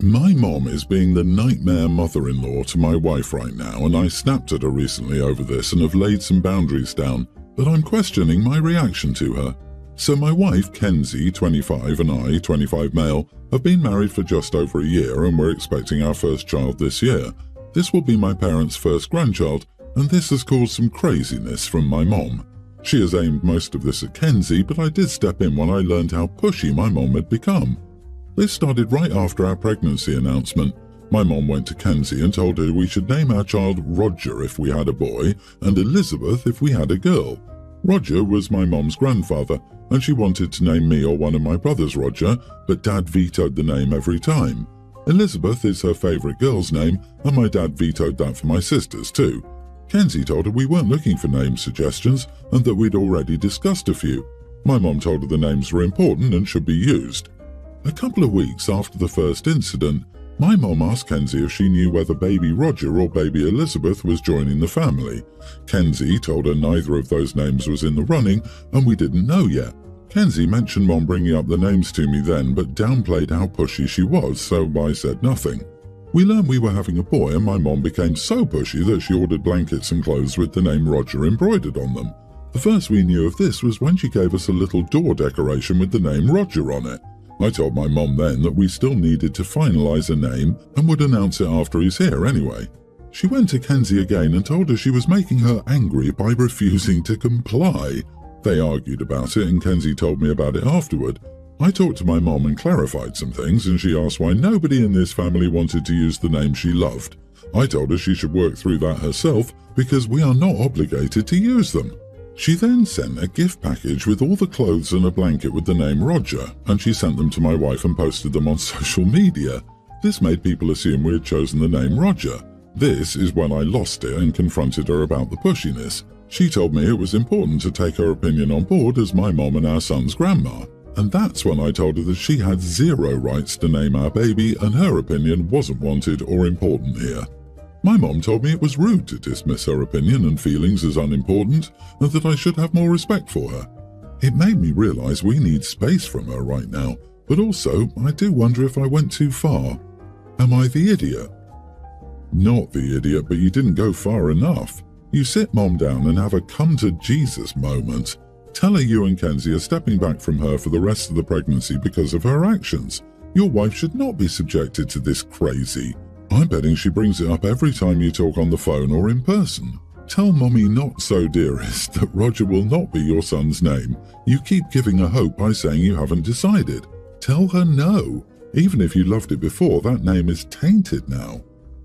My mom is being the nightmare mother-in-law to my wife right now, and I snapped at her recently over this and have laid some boundaries down, but I'm questioning my reaction to her. So my wife, Kenzie, 25, and I, 25 male, have been married for just over a year, and we're expecting our first child this year. This will be my parents' first grandchild, and this has caused some craziness from my mom. She has aimed most of this at Kenzie, but I did step in when I learned how pushy my mom had become. This started right after our pregnancy announcement. My mom went to Kenzie and told her we should name our child Roger if we had a boy and Elizabeth if we had a girl. Roger was my mom's grandfather, and she wanted to name me or one of my brothers Roger, but Dad vetoed the name every time. Elizabeth is her favourite girl's name, and my dad vetoed that for my sisters too. Kenzie told her we weren't looking for name suggestions and that we'd already discussed a few. My mom told her the names were important and should be used. A couple of weeks after the first incident, my mom asked Kenzie if she knew whether baby Roger or baby Elizabeth was joining the family. Kenzie told her neither of those names was in the running and we didn't know yet. Kenzie mentioned Mom bringing up the names to me then, but downplayed how pushy she was, so I said nothing. We learned we were having a boy and my mom became so pushy that she ordered blankets and clothes with the name Roger embroidered on them. The first we knew of this was when she gave us a little door decoration with the name Roger on it. I told my mom then that we still needed to finalise a name and would announce it after he's here anyway. She went to Kenzie again and told her she was making her angry by refusing to comply. They argued about it and Kenzie told me about it afterward. I talked to my mom and clarified some things, and she asked why nobody in this family wanted to use the name she loved. I told her she should work through that herself because we are not obligated to use them. She then sent a gift package with all the clothes and a blanket with the name Roger, and she sent them to my wife and posted them on social media. This made people assume we had chosen the name Roger. This is when I lost it and confronted her about the pushiness. She told me it was important to take her opinion on board as my mom and our son's grandma, and that's when I told her that she had zero rights to name our baby and her opinion wasn't wanted or important here. My mom told me it was rude to dismiss her opinion and feelings as unimportant and that I should have more respect for her. It made me realise we need space from her right now, but also I do wonder if I went too far. Am I the idiot? Not the idiot, but you didn't go far enough. You sit Mom down and have a come-to-Jesus moment. Tell her you and Kenzie are stepping back from her for the rest of the pregnancy because of her actions. Your wife should not be subjected to this crazy. I'm betting she brings it up every time you talk on the phone or in person. Tell Mommy not so dearest that Roger will not be your son's name. You keep giving her hope by saying you haven't decided. Tell her no. Even if you loved it before, that name is tainted now.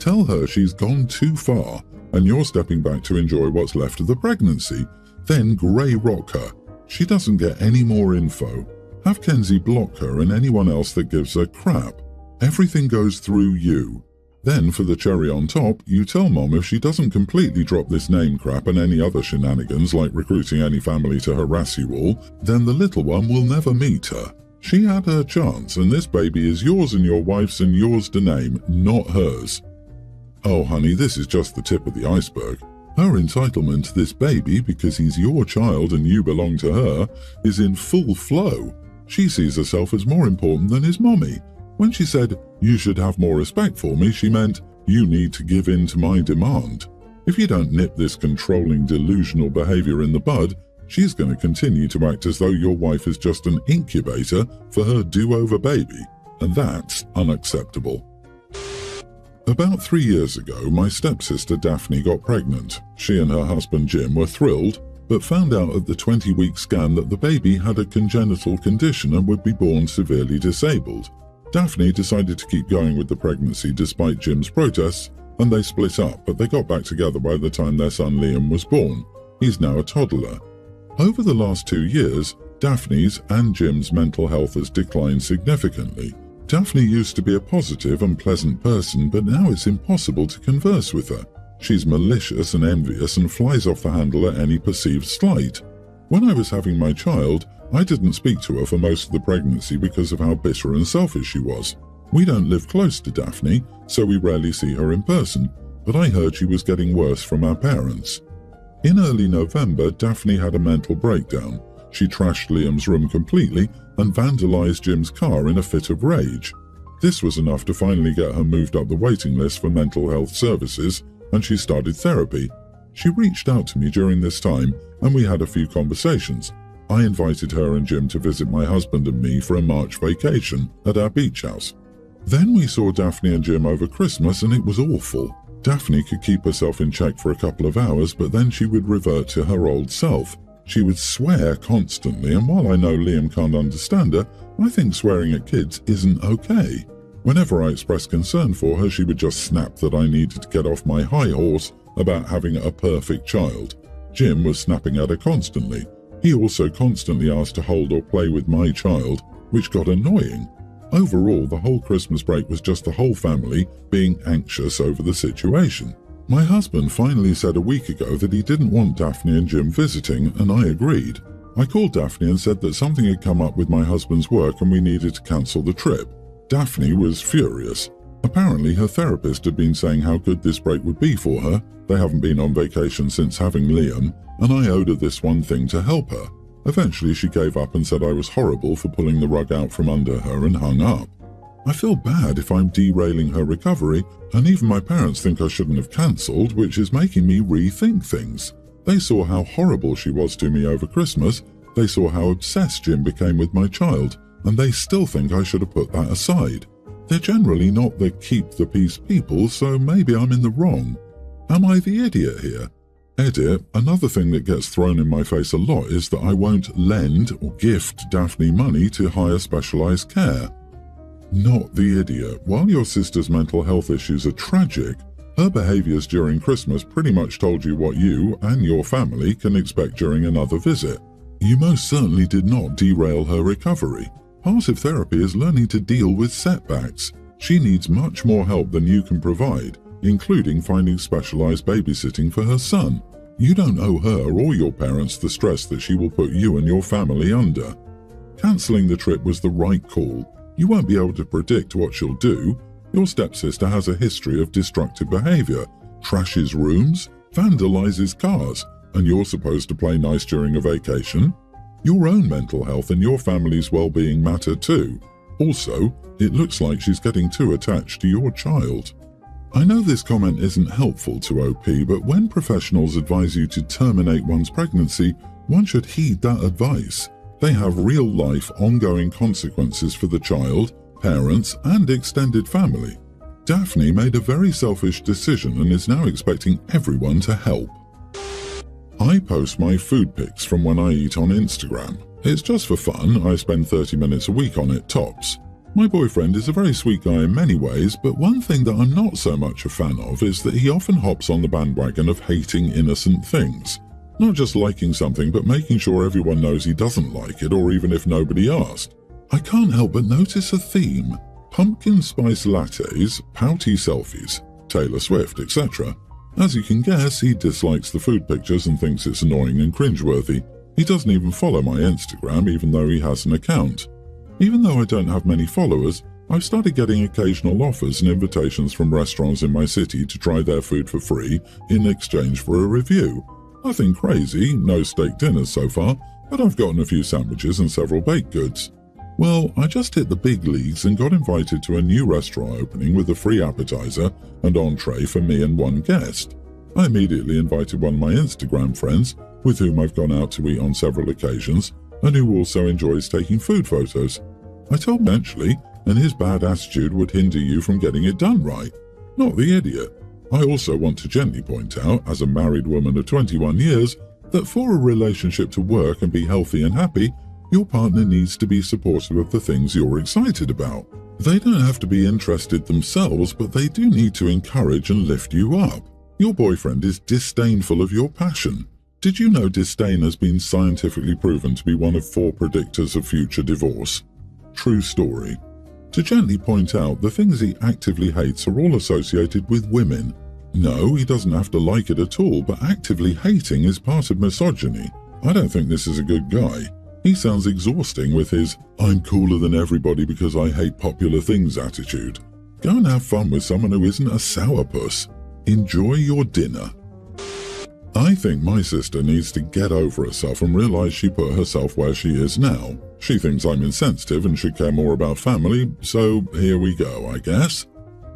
Tell her she's gone too far and you're stepping back to enjoy what's left of the pregnancy. Then grey rock her. She doesn't get any more info. Have Kenzie block her and anyone else that gives her crap. Everything goes through you. Then, for the cherry on top, you tell Mom if she doesn't completely drop this name crap and any other shenanigans like recruiting any family to harass you all, then the little one will never meet her. She had her chance, and this baby is yours and your wife's and yours to name, not hers. Oh honey, this is just the tip of the iceberg. Her entitlement to this baby, because he's your child and you belong to her, is in full flow. She sees herself as more important than his mommy. When she said, "You should have more respect for me," she meant, "You need to give in to my demand." If you don't nip this controlling, delusional behavior in the bud, she's going to continue to act as though your wife is just an incubator for her do-over baby, and that's unacceptable. About 3 years ago, my stepsister Daphne got pregnant. She and her husband Jim were thrilled, but found out at the 20-week scan that the baby had a congenital condition and would be born severely disabled. Daphne decided to keep going with the pregnancy despite Jim's protests, and they split up, but they got back together by the time their son Liam was born. He's now a toddler. Over the last 2 years, Daphne's and Jim's mental health has declined significantly. Daphne used to be a positive and pleasant person, but now it's impossible to converse with her. She's malicious and envious and flies off the handle at any perceived slight. When I was having my child, I didn't speak to her for most of the pregnancy because of how bitter and selfish she was. We don't live close to Daphne, so we rarely see her in person, but I heard she was getting worse from our parents. In early November, Daphne had a mental breakdown. She trashed Liam's room completely and vandalized Jim's car in a fit of rage. This was enough to finally get her moved up the waiting list for mental health services, and she started therapy. She reached out to me during this time, and we had a few conversations. I invited her and Jim to visit my husband and me for a March vacation at our beach house. Then we saw Daphne and Jim over Christmas, and it was awful. Daphne could keep herself in check for a couple of hours, but then she would revert to her old self. She would swear constantly, and while I know Liam can't understand her, I think swearing at kids isn't okay. Whenever I expressed concern for her, she would just snap that I needed to get off my high horse about having a perfect child. Jim was snapping at her constantly. He also constantly asked to hold or play with my child, which got annoying. Overall, the whole Christmas break was just the whole family being anxious over the situation. My husband finally said a week ago that he didn't want Daphne and Jim visiting, and I agreed. I called Daphne and said that something had come up with my husband's work and we needed to cancel the trip. Daphne was furious. Apparently her therapist had been saying how good this break would be for her. They haven't been on vacation since having Liam, and I owed her this one thing to help her. Eventually she gave up and said I was horrible for pulling the rug out from under her and hung up. I feel bad if I'm derailing her recovery, and even my parents think I shouldn't have cancelled, which is making me rethink things. They saw how horrible she was to me over Christmas, they saw how obsessed Jim became with my child, and they still think I should have put that aside. They're generally not the keep the peace people, so maybe I'm in the wrong. Am I the idiot here? Edit, another thing that gets thrown in my face a lot is that I won't lend or gift Daphne money to hire specialised care. Not the idiot. While your sister's mental health issues are tragic, her behaviours during Christmas pretty much told you what you and your family can expect during another visit. You most certainly did not derail her recovery. Part of therapy is learning to deal with setbacks. She needs much more help than you can provide, including finding specialised babysitting for her son. You don't owe her or your parents the stress that she will put you and your family under. Cancelling the trip was the right call. You won't be able to predict what she'll do. Your stepsister has a history of destructive behaviour, trashes rooms, vandalises cars, and you're supposed to play nice during a vacation. Your own mental health and your family's well-being matter too. Also, it looks like she's getting too attached to your child. I know this comment isn't helpful to OP, but when professionals advise you to terminate one's pregnancy, one should heed that advice. They have real-life, ongoing consequences for the child, parents, and extended family. Daphne made a very selfish decision and is now expecting everyone to help. I post my food pics from when I eat on Instagram. It's just for fun. I spend 30 minutes a week on it, tops. My boyfriend is a very sweet guy in many ways, but one thing that I'm not so much a fan of is that he often hops on the bandwagon of hating innocent things. Not just liking something, but making sure everyone knows he doesn't like it, or even if nobody asked. I can't help but notice a theme. Pumpkin spice lattes, pouty selfies, Taylor Swift, etc. As you can guess, he dislikes the food pictures and thinks it's annoying and cringeworthy. He doesn't even follow my Instagram, even though he has an account. Even though I don't have many followers, I've started getting occasional offers and invitations from restaurants in my city to try their food for free in exchange for a review. Nothing crazy, no steak dinners so far, but I've gotten a few sandwiches and several baked goods. Well, I just hit the big leagues and got invited to a new restaurant opening with a free appetizer and entree for me and one guest. I immediately invited one of my Instagram friends, with whom I've gone out to eat on several occasions, and who also enjoys taking food photos. I told him eventually, and his bad attitude would hinder you from getting it done right. Not the idiot. I also want to gently point out, as a married woman of 21 years, that for a relationship to work and be healthy and happy, your partner needs to be supportive of the things you're excited about. They don't have to be interested themselves, but they do need to encourage and lift you up. Your boyfriend is disdainful of your passion. Did you know disdain has been scientifically proven to be one of 4 predictors of future divorce? True story. To gently point out, the things he actively hates are all associated with women. No, he doesn't have to like it at all, but actively hating is part of misogyny. I don't think this is a good guy. He sounds exhausting with his "I'm cooler than everybody because I hate popular things" attitude. Go and have fun with someone who isn't a sourpuss. Enjoy your dinner. I think my sister needs to get over herself and realize she put herself where she is now. She thinks I'm insensitive and should care more about family, so here we go, I guess.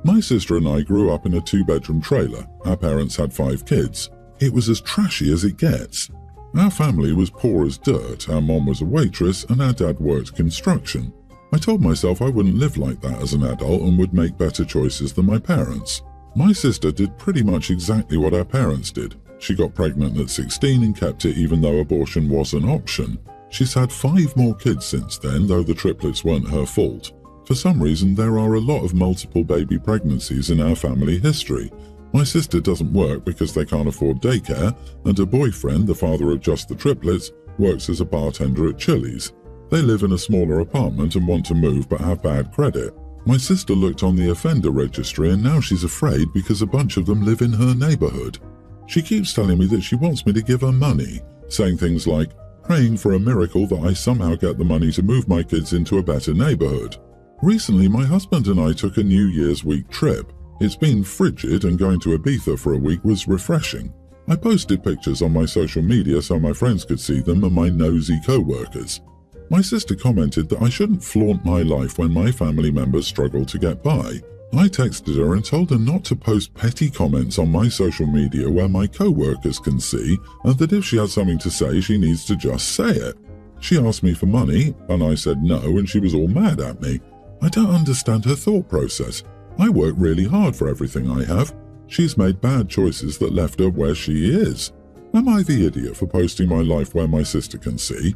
My sister and I grew up in a 2-bedroom trailer. Our parents had 5 kids. It was as trashy as it gets. Our family was poor as dirt. Our mom was a waitress and our dad worked construction. I told myself I wouldn't live like that as an adult and would make better choices than my parents. My sister did pretty much exactly what our parents did. She got pregnant at 16 and kept it even though abortion was an option. She's had 5 more kids since then, though the triplets weren't her fault. For some reason, there are a lot of multiple baby pregnancies in our family history. My sister doesn't work because they can't afford daycare, and her boyfriend, the father of just the triplets, works as a bartender at Chili's. They live in a smaller apartment and want to move but have bad credit. My sister looked on the offender registry and now she's afraid because a bunch of them live in her neighborhood. She keeps telling me that she wants me to give her money, saying things like, praying for a miracle that I somehow get the money to move my kids into a better neighborhood. Recently, my husband and I took a New Year's week trip. It's been frigid and going to Ibiza for a week was refreshing. I posted pictures on my social media so my friends could see them and my nosy co-workers. My sister commented that I shouldn't flaunt my life when my family members struggle to get by. I texted her and told her not to post petty comments on my social media where my co-workers can see, and that if she has something to say, she needs to just say it. She asked me for money, and I said no, and she was all mad at me. I don't understand her thought process. I work really hard for everything I have. She's made bad choices that left her where she is. Am I the idiot for posting my life where my sister can see?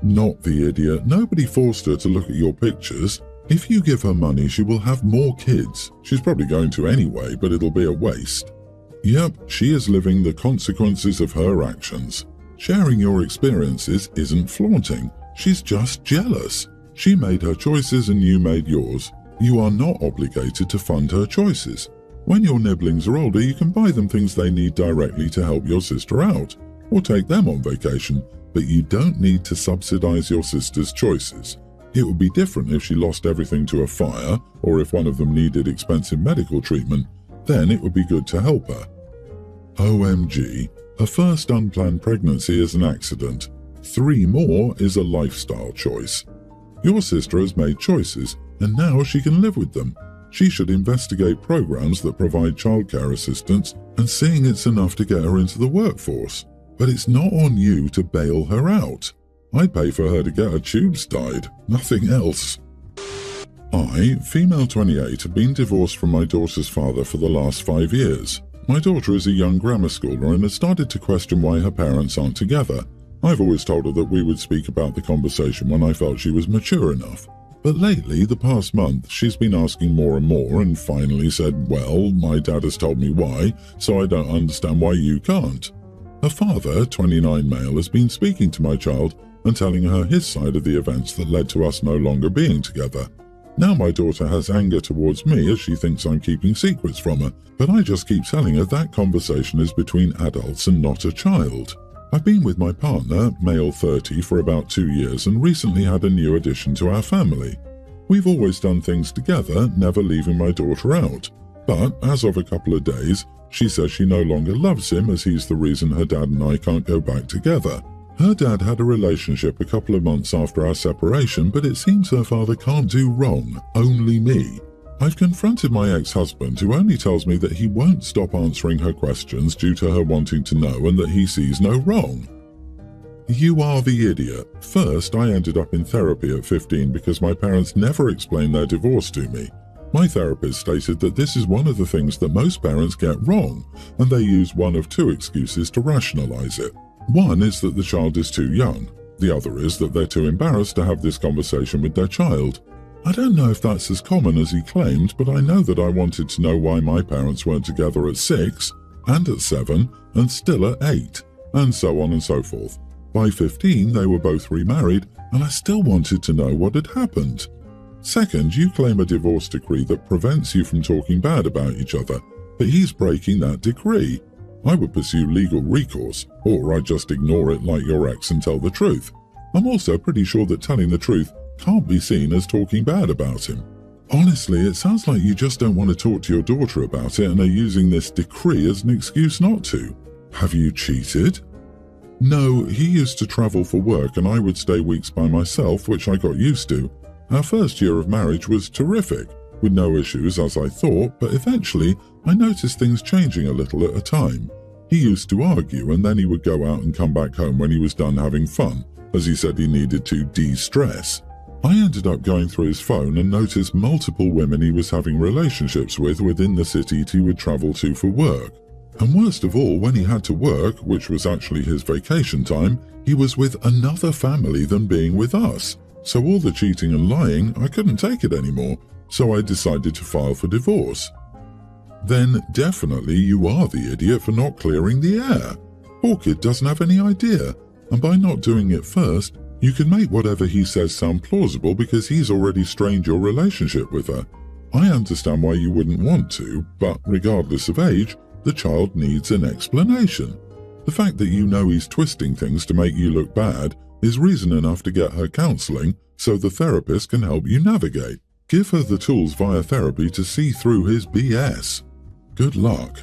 Not the idiot. Nobody forced her to look at your pictures. If you give her money, she will have more kids. She's probably going to anyway, but it'll be a waste. Yep, she is living the consequences of her actions. Sharing your experiences isn't flaunting. She's just jealous. She made her choices and you made yours. You are not obligated to fund her choices. When your nibblings are older, you can buy them things they need directly to help your sister out, or take them on vacation, but you don't need to subsidize your sister's choices. It would be different if she lost everything to a fire, or if one of them needed expensive medical treatment, then it would be good to help her. OMG, her first unplanned pregnancy is an accident. 3 more is a lifestyle choice. Your sister has made choices, and now she can live with them. She should investigate programs that provide childcare assistance and seeing it's enough to get her into the workforce. But it's not on you to bail her out. I'd pay for her to get her tubes tied, nothing else. I, female 28, have been divorced from my daughter's father for the last 5 years. My daughter is a young grammar schooler and has started to question why her parents aren't together. I've always told her that we would speak about the conversation when I felt she was mature enough. But lately, the past month, she's been asking more and more and finally said, well, my dad has told me why, so I don't understand why you can't. Her father, 29 male, has been speaking to my child and telling her his side of the events that led to us no longer being together. Now my daughter has anger towards me as she thinks I'm keeping secrets from her, but I just keep telling her that conversation is between adults and not a child. I've been with my partner, male 30, for about 2 years and recently had a new addition to our family. We've always done things together, never leaving my daughter out. But as of a couple of days, she says she no longer loves him as he's the reason her dad and I can't go back together. Her dad had a relationship a couple of months after our separation, but it seems her father can't do wrong, only me. I've confronted my ex-husband, who only tells me that he won't stop answering her questions due to her wanting to know and that he sees no wrong. You are the idiot. First, I ended up in therapy at 15 because my parents never explained their divorce to me. My therapist stated that this is one of the things that most parents get wrong, and they use one of 2 excuses to rationalize it. One is that the child is too young. The other is that they're too embarrassed to have this conversation with their child. I don't know if that's as common as he claimed, but I know that I wanted to know why my parents weren't together at 6, and at 7, and still at 8, and so on and so forth. By 15, they were both remarried, and I still wanted to know what had happened. Second, you claim a divorce decree that prevents you from talking bad about each other, but he's breaking that decree. I would pursue legal recourse, or I'd just ignore it like your ex and tell the truth. I'm also pretty sure that telling the truth can't be seen as talking bad about him. Honestly, it sounds like you just don't want to talk to your daughter about it and are using this decree as an excuse not to. Have you cheated? No, he used to travel for work and I would stay weeks by myself, which I got used to. Our first year of marriage was terrific, with no issues as I thought, but eventually I noticed things changing a little at a time. He used to argue and then he would go out and come back home when he was done having fun, as he said he needed to de-stress. I ended up going through his phone and noticed multiple women he was having relationships with within the city he would travel to for work. And worst of all, when he had to work, which was actually his vacation time, he was with another family than being with us. So all the cheating and lying, I couldn't take it anymore, so I decided to file for divorce. Then definitely you are the idiot for not clearing the air. Poor kid doesn't have any idea, and by not doing it first, you can make whatever he says sound plausible because he's already strained your relationship with her. I understand why you wouldn't want to, but regardless of age, the child needs an explanation. The fact that you know he's twisting things to make you look bad is reason enough to get her counseling so the therapist can help you navigate. Give her the tools via therapy to see through his BS. Good luck.